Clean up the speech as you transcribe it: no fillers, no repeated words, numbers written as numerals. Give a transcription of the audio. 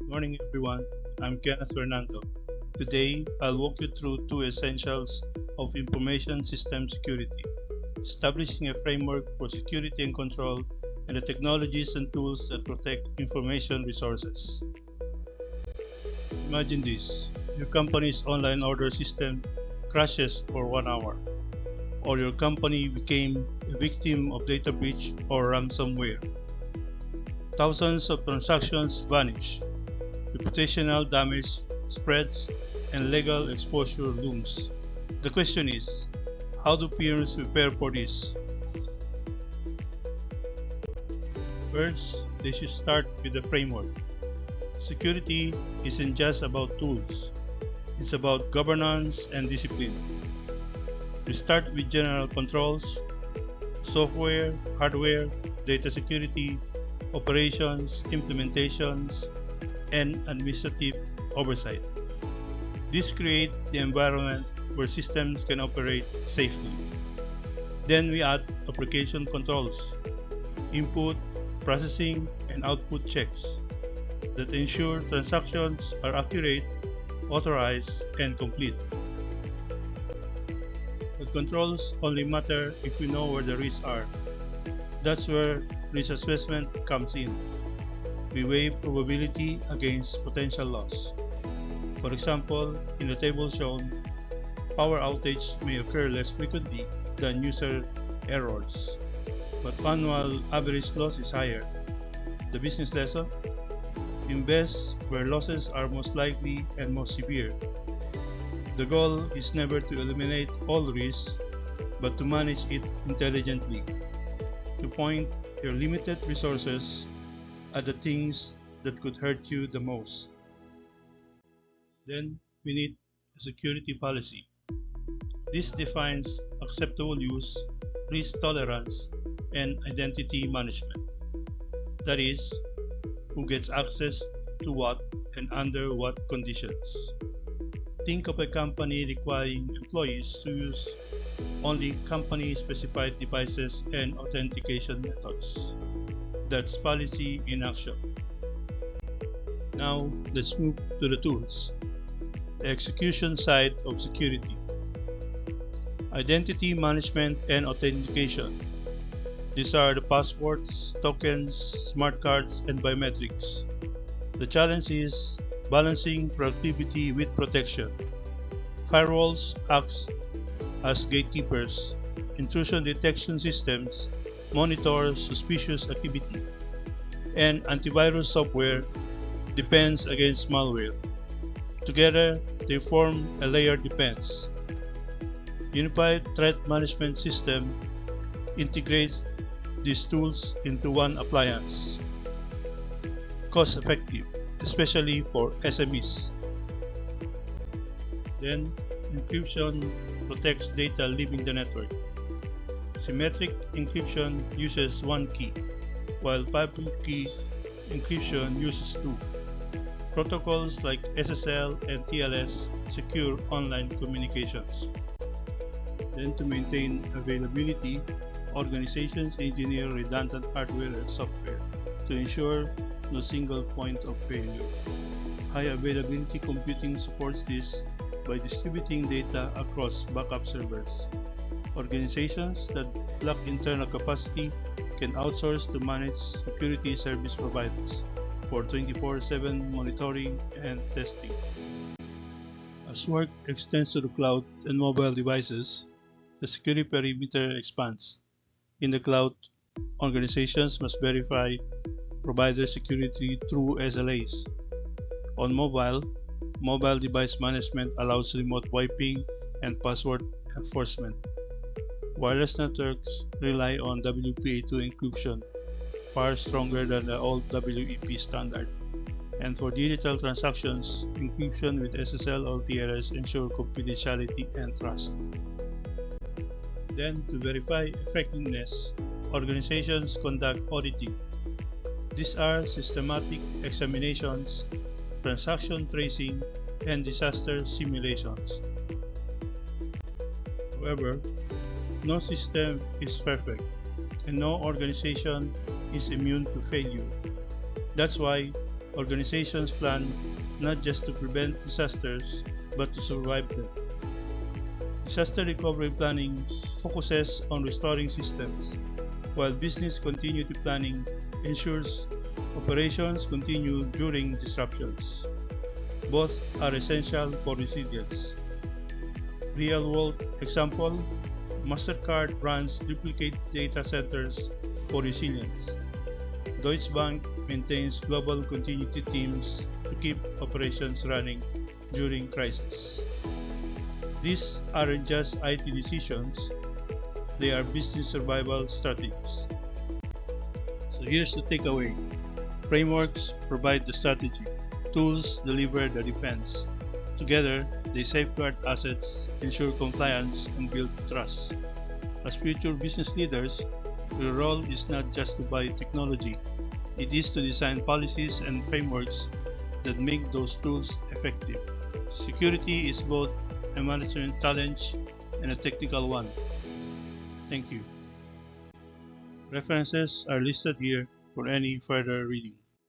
Morning everyone, I'm Kenneth Fernando. Today, I'll walk you through two essentials of information system security, establishing a framework for security and control, and the technologies and tools that protect information resources. Imagine this, your company's online order system crashes for 1 hour, or your company became a victim of data breach or ransomware. Thousands of transactions vanish, reputational damage spreads, and legal exposure looms. The question is, how do firms prepare for this? First, they should start with a framework. Security isn't just about tools, it's about governance and discipline. We start with general controls, software, hardware, data security, operations, implementations, and administrative oversight. This creates the environment where systems can operate safely. Then we add application controls, input, processing, and output checks that ensure transactions are accurate, authorized, and complete. But controls only matter if we know where the risks are. That's where risk assessment comes in. We weigh probability against potential loss. For example, in the table shown, power outage may occur less frequently than user errors, but annual average loss is higher. The business lesson? Invest where losses are most likely and most severe. The goal is never to eliminate all risk, but to manage it intelligently, to point your limited resources at the things that could hurt you the most. Then we need a security policy. This defines acceptable use, risk tolerance, and identity management. That is, who gets access to what and under what conditions. Think of a company requiring employees to use only company specified devices and authentication methods. That's policy in action. Now, let's move to the tools. The execution side of security. Identity management and authentication. These are the passwords, tokens, smart cards, and biometrics. The challenge is balancing productivity with protection. Firewalls act as gatekeepers. Intrusion detection systems monitor suspicious activity, and antivirus software defends against malware. Together, they form a layered defense. Unified Threat Management System integrates these tools into one appliance. Cost effective, especially for SMEs. Then, encryption protects data leaving the network. Symmetric encryption uses one key, while public key encryption uses two. Protocols like SSL and TLS secure online communications. Then, to maintain availability, organizations engineer redundant hardware and software to ensure no single point of failure. High availability computing supports this by distributing data across backup servers. Organizations that lack internal capacity can outsource to managed security service providers for 24/7 monitoring and testing. As work extends to the cloud and mobile devices, the security perimeter expands. In the cloud, organizations must verify provider security through SLAs. On mobile device management allows remote wiping and password enforcement. Wireless networks rely on WPA2 encryption, far stronger than the old WEP standard. And for digital transactions, encryption with SSL or TLS ensure confidentiality and trust. Then, to verify effectiveness, organizations conduct auditing. These are systematic examinations, transaction tracing, and disaster simulations. However, no system is perfect, and no organization is immune to failure. That's why Organizations plan not just to prevent disasters, but to survive them. Disaster recovery planning focuses on restoring systems, while business continuity planning ensures operations continue during disruptions. Both are essential for resilience. Real-world example, Mastercard runs duplicate data centers for resilience. Deutsche Bank maintains global continuity teams to keep operations running during crisis. These aren't just IT decisions, they are business survival strategies. So here's the takeaway. Frameworks provide the strategy, tools deliver the defense. Together, they safeguard assets, ensure compliance, and build trust. As future business leaders, your role is not just to buy technology, it is to design policies and frameworks that make those tools effective. Security is both a management challenge and a technical one. Thank you. References are listed here for any further reading.